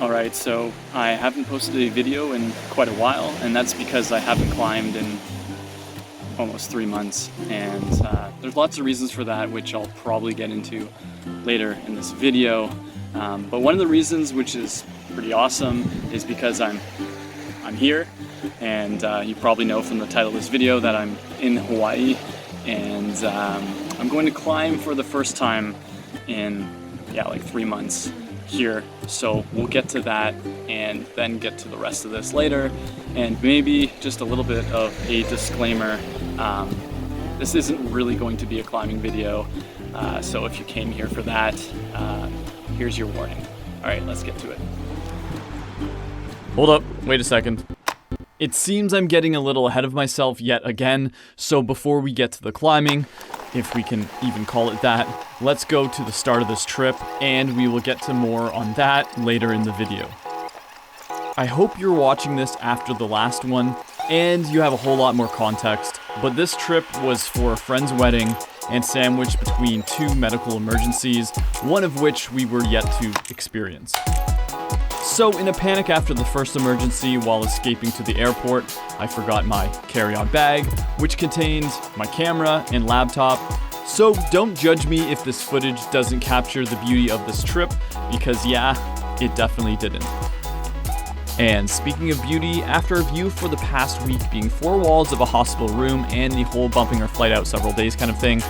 Alright, so I haven't posted a video in quite a while, and that's because I haven't climbed in almost 3 months, and there's lots of reasons for that, which I'll probably get into later in this video. But one of the reasons, which is pretty awesome, is because I'm here, and you probably know from the title of this video that I'm in Hawaii, and I'm going to climb for the first time in like 3 months here. So we'll get to that and then get to the rest of this later, and maybe just a little bit of a disclaimer. This isn't really going to be a climbing video, so if you came here for that, here's your warning. Alright, let's get to it. Hold up, wait a second. It seems I'm getting a little ahead of myself yet again, so before we get to the climbing, if we can even call it that, let's go to the start of this trip, and we will get to more on that later in the video. I hope you're watching this after the last one, and you have a whole lot more context, but this trip was for a friend's wedding and sandwiched between 2 medical emergencies, one of which we were yet to experience. So in a panic after the first emergency while escaping to the airport, I forgot my carry-on bag, which contained my camera and laptop. So don't judge me if this footage doesn't capture the beauty of this trip, because yeah, it definitely didn't. And speaking of beauty, after a view for the past week being 4 walls of a hospital room and the whole bumping our flight out several days kind of thing,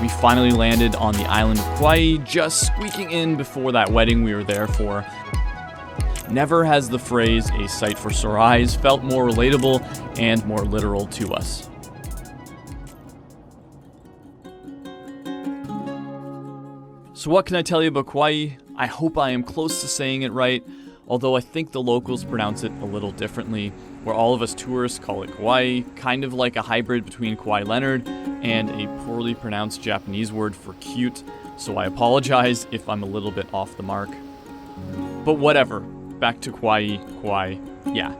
we finally landed on the island of Kauai, just squeaking in before that wedding we were there for. Never has the phrase, "a sight for sore eyes," felt more relatable and more literal to us. So what can I tell you about Kauai? I hope I am close to saying it right, although I think the locals pronounce it a little differently, where all of us tourists call it Kauai, kind of like a hybrid between Kawhi Leonard and a poorly pronounced Japanese word for cute, so I apologize if I'm a little bit off the mark. But whatever. Back to Kauai, yeah.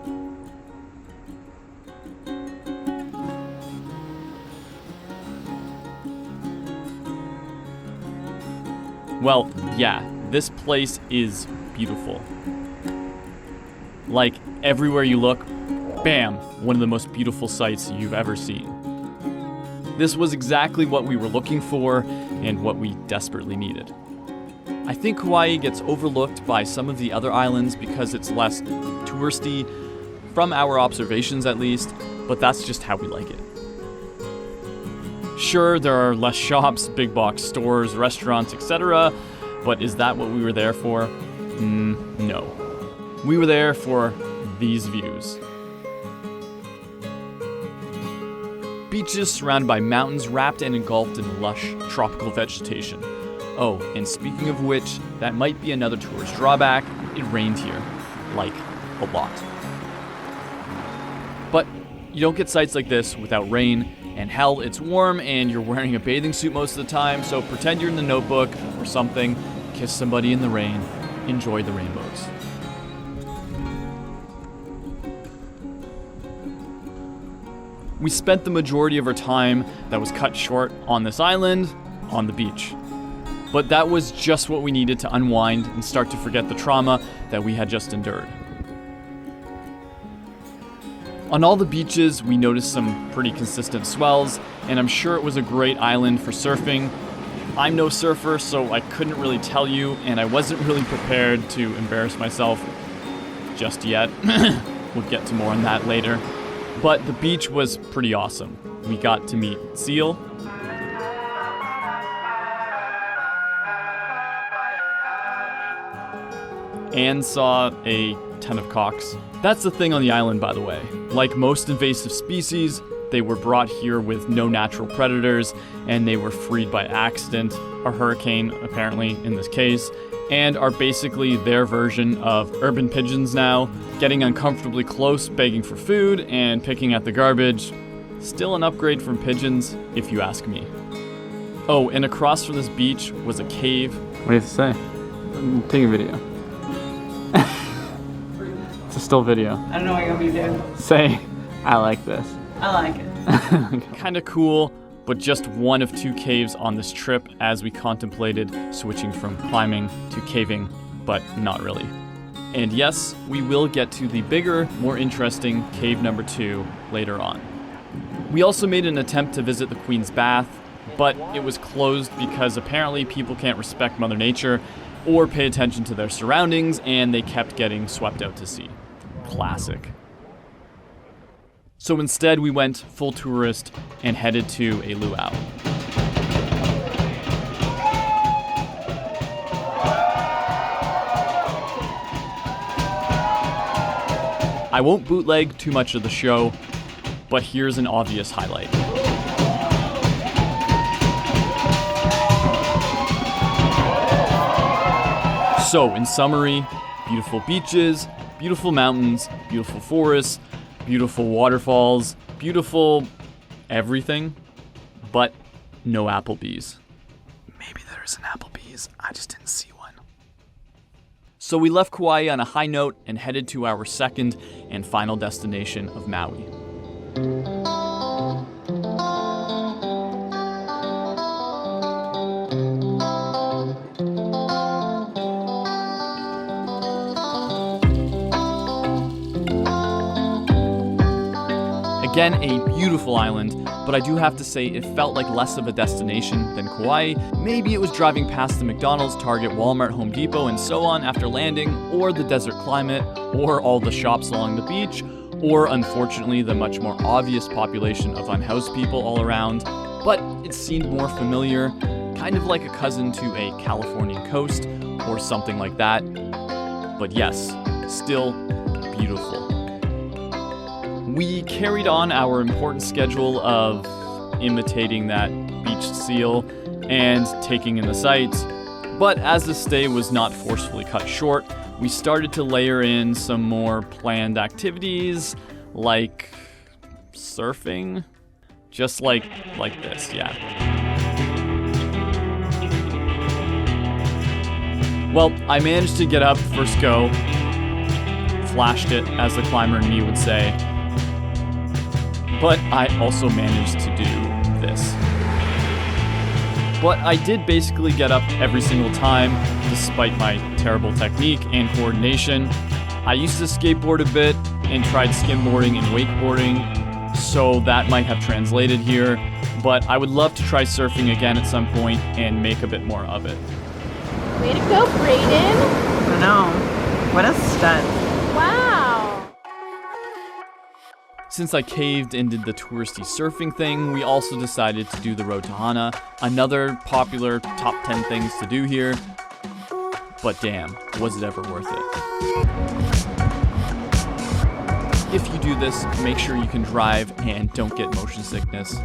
Well, yeah, this place is beautiful. Like, everywhere you look, bam, one of the most beautiful sights you've ever seen. This was exactly what we were looking for and what we desperately needed. I think Kauai gets overlooked by some of the other islands because it's less touristy, from our observations at least, but that's just how we like it. Sure, there are less shops, big box stores, restaurants, etc., but is that what we were there for? No. We were there for these views. Beaches surrounded by mountains wrapped and engulfed in lush tropical vegetation. Oh, and speaking of which, that might be another tourist drawback, it rained here. Like, a lot. But you don't get sights like this without rain, and hell, it's warm and you're wearing a bathing suit most of the time, so pretend you're in the Notebook or something, kiss somebody in the rain, enjoy the rainbows. We spent the majority of our time that was cut short on this island, on the beach. But that was just what we needed to unwind and start to forget the trauma that we had just endured. On all the beaches, we noticed some pretty consistent swells, and I'm sure it was a great island for surfing. I'm no surfer, so I couldn't really tell you, and I wasn't really prepared to embarrass myself just yet. We'll get to more on that later. But the beach was pretty awesome. We got to meet seal, and saw a ton of cocks. That's the thing on the island, by the way. Like most invasive species, they were brought here with no natural predators, and they were freed by accident, a hurricane apparently in this case, and are basically their version of urban pigeons now, getting uncomfortably close, begging for food, and picking at the garbage. Still an upgrade from pigeons, if you ask me. Oh, and across from this beach was a cave. What do you have to say? I'm taking a video. It's a still video. I don't know what you're gonna be doing. Say, I like this. I like it. Kinda cool, but just one of 2 caves on this trip as we contemplated switching from climbing to caving, but not really. And yes, we will get to the bigger, more interesting cave number 2 later on. We also made an attempt to visit the Queen's Bath, but it was closed because apparently people can't respect Mother Nature or pay attention to their surroundings, and they kept getting swept out to sea. Classic. So instead, we went full tourist and headed to a luau. I won't bootleg too much of the show, but here's an obvious highlight. So, in summary, beautiful beaches, beautiful mountains, beautiful forests, beautiful waterfalls, beautiful everything, but no Applebee's. Maybe there's an Applebee's, I just didn't see one. So we left Kauai on a high note and headed to our second and final destination of Maui. Again, a beautiful island, but I do have to say it felt like less of a destination than Kauai. Maybe it was driving past the McDonald's, Target, Walmart, Home Depot, and so on after landing, or the desert climate, or all the shops along the beach, or unfortunately the much more obvious population of unhoused people all around. But it seemed more familiar, kind of like a cousin to a Californian coast, or something like that. But yes, still beautiful. We carried on our important schedule of imitating that beached seal and taking in the sights, but as the stay was not forcefully cut short, we started to layer in some more planned activities, like surfing, just like this, yeah. Well, I managed to get up first go, flashed it, as the climber in me would say. But I also managed to do this. But I did basically get up every single time, despite my terrible technique and coordination. I used to skateboard a bit and tried skimboarding and wakeboarding, so that might have translated here. But I would love to try surfing again at some point and make a bit more of it. Way to go, Brayden! I know. What a stunt. Wow! Since I caved and did the touristy surfing thing, we also decided to do the road to Hana, another popular top 10 things to do here. But damn, was it ever worth it? If you do this, make sure you can drive and don't get motion sickness.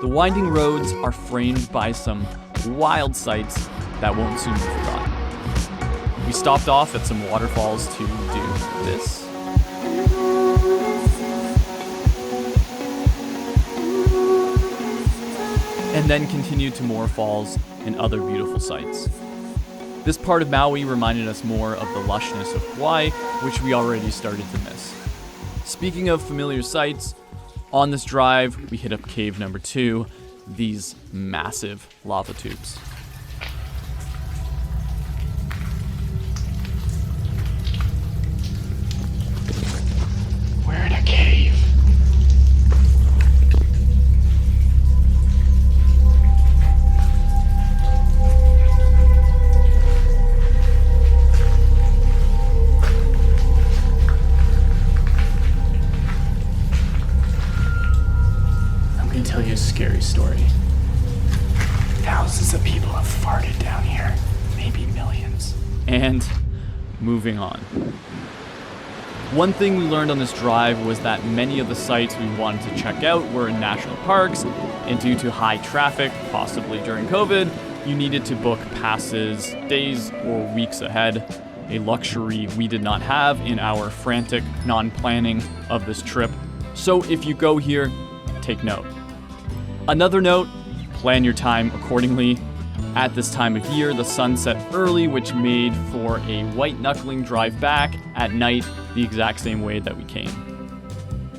The winding roads are framed by some wild sights that won't soon be forgotten. We stopped off at some waterfalls to do this. And then continued to more falls and other beautiful sights. This part of Maui reminded us more of the lushness of Kauai, which we already started to miss. Speaking of familiar sights, on this drive, we hit up cave number 2, these massive lava tubes. We're in a cave. Tell you a scary story. Thousands of people have farted down here, maybe millions. And moving on. One thing we learned on this drive was that many of the sites we wanted to check out were in national parks, and due to high traffic, possibly during COVID, you needed to book passes days or weeks ahead, a luxury we did not have in our frantic non-planning of this trip. So if you go here, take note. Another note, plan your time accordingly. At this time of year, the sun set early, which made for a white-knuckling drive back at night the exact same way that we came.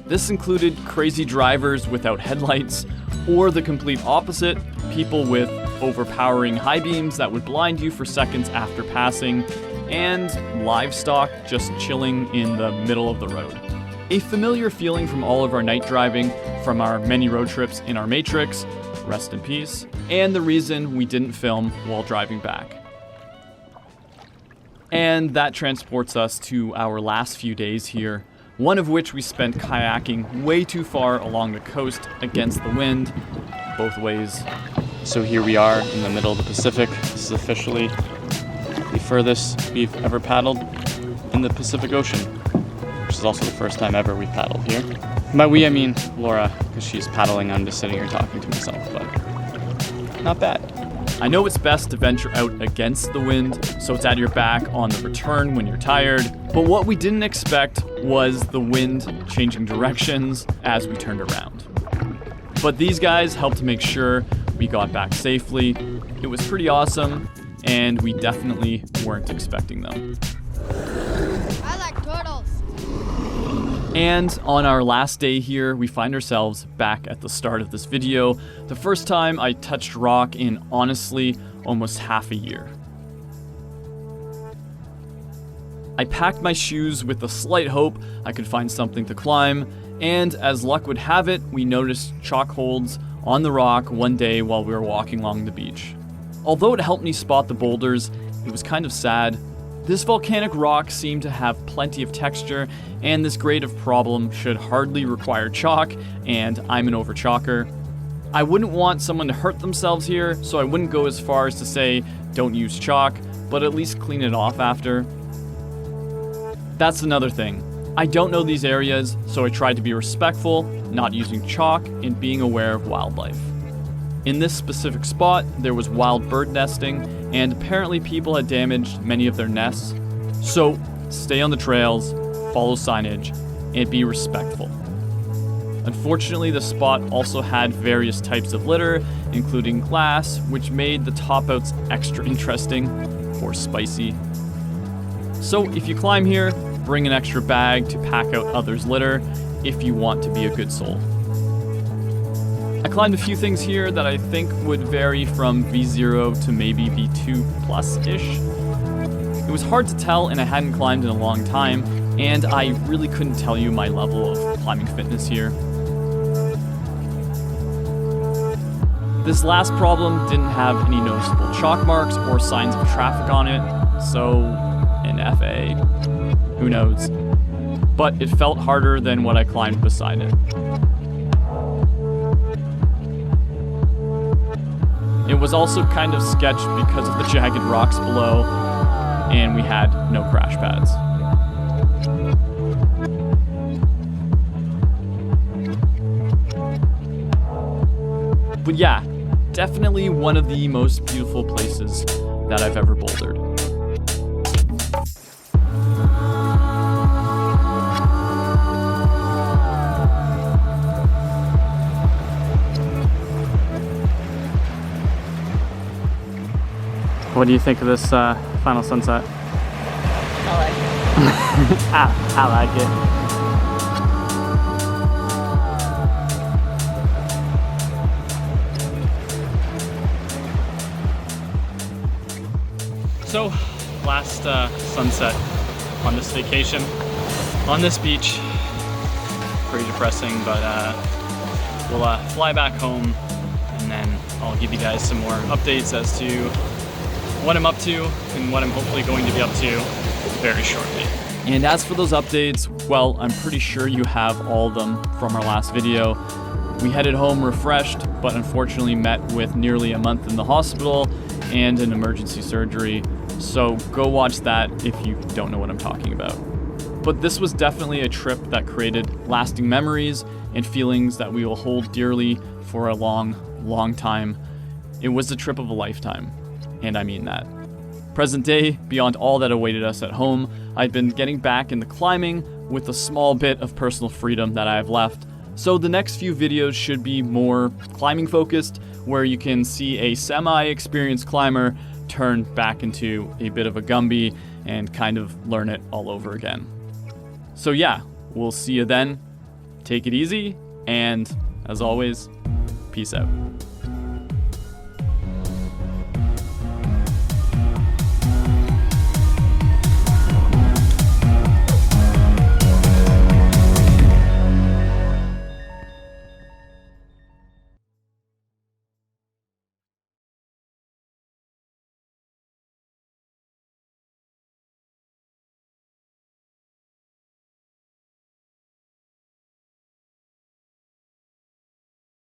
This included crazy drivers without headlights, or the complete opposite, people with overpowering high beams that would blind you for seconds after passing, and livestock just chilling in the middle of the road. A familiar feeling from all of our night driving, from our many road trips in our Matrix, rest in peace, and the reason we didn't film while driving back. And that transports us to our last few days here, one of which we spent kayaking way too far along the coast against the wind, both ways. So here we are in the middle of the Pacific. This is officially the furthest we've ever paddled in the Pacific Ocean, which is also the first time ever we've paddled here. By we, I mean Laura, because she's paddling. I'm just sitting here talking to myself, but not bad. I know it's best to venture out against the wind, so it's at your back on the return when you're tired, but what we didn't expect was the wind changing directions as we turned around. But these guys helped to make sure we got back safely. It was pretty awesome, and we definitely weren't expecting them. I like turtles. And on our last day here, we find ourselves back at the start of this video, the first time I touched rock in, honestly, almost half a year. I packed my shoes with the slight hope I could find something to climb, and as luck would have it, we noticed chalk holds on the rock one day while we were walking along the beach. Although it helped me spot the boulders, it was kind of sad. This volcanic rock seemed to have plenty of texture, and this grade of problem should hardly require chalk, and I'm an over-chalker. I wouldn't want someone to hurt themselves here, so I wouldn't go as far as to say don't use chalk, but at least clean it off after. That's another thing. I don't know these areas, so I tried to be respectful, not using chalk, and being aware of wildlife. In this specific spot, there was wild bird nesting, and apparently people had damaged many of their nests. So, stay on the trails, follow signage, and be respectful. Unfortunately, the spot also had various types of litter, including glass, which made the top-outs extra interesting, or spicy. So, if you climb here, bring an extra bag to pack out others' litter if you want to be a good soul. I climbed a few things here that I think would vary from V0 to maybe V2+-ish. It was hard to tell, and I hadn't climbed in a long time, and I really couldn't tell you my level of climbing fitness here. This last problem didn't have any noticeable chalk marks or signs of traffic on it, so an FA, who knows. But it felt harder than what I climbed beside it. It was also kind of sketched because of the jagged rocks below, and we had no crash pads. But yeah, definitely one of the most beautiful places that I've ever bouldered. What do you think of this final sunset? I like it. I like it. So, last sunset on this vacation, on this beach. Pretty depressing, but we'll fly back home, and then I'll give you guys some more updates as to what I'm up to and what I'm hopefully going to be up to very shortly. And as for those updates, well, I'm pretty sure you have all of them from our last video. We headed home refreshed, but unfortunately met with nearly a month in the hospital and an emergency surgery. So go watch that if you don't know what I'm talking about. But this was definitely a trip that created lasting memories and feelings that we will hold dearly for a long, long time. It was a trip of a lifetime. And I mean that. Present day, beyond all that awaited us at home, I've been getting back into climbing with a small bit of personal freedom that I have left. So the next few videos should be more climbing focused, where you can see a semi-experienced climber turn back into a bit of a Gumby and kind of learn it all over again. So yeah, we'll see you then. Take it easy, and as always, peace out.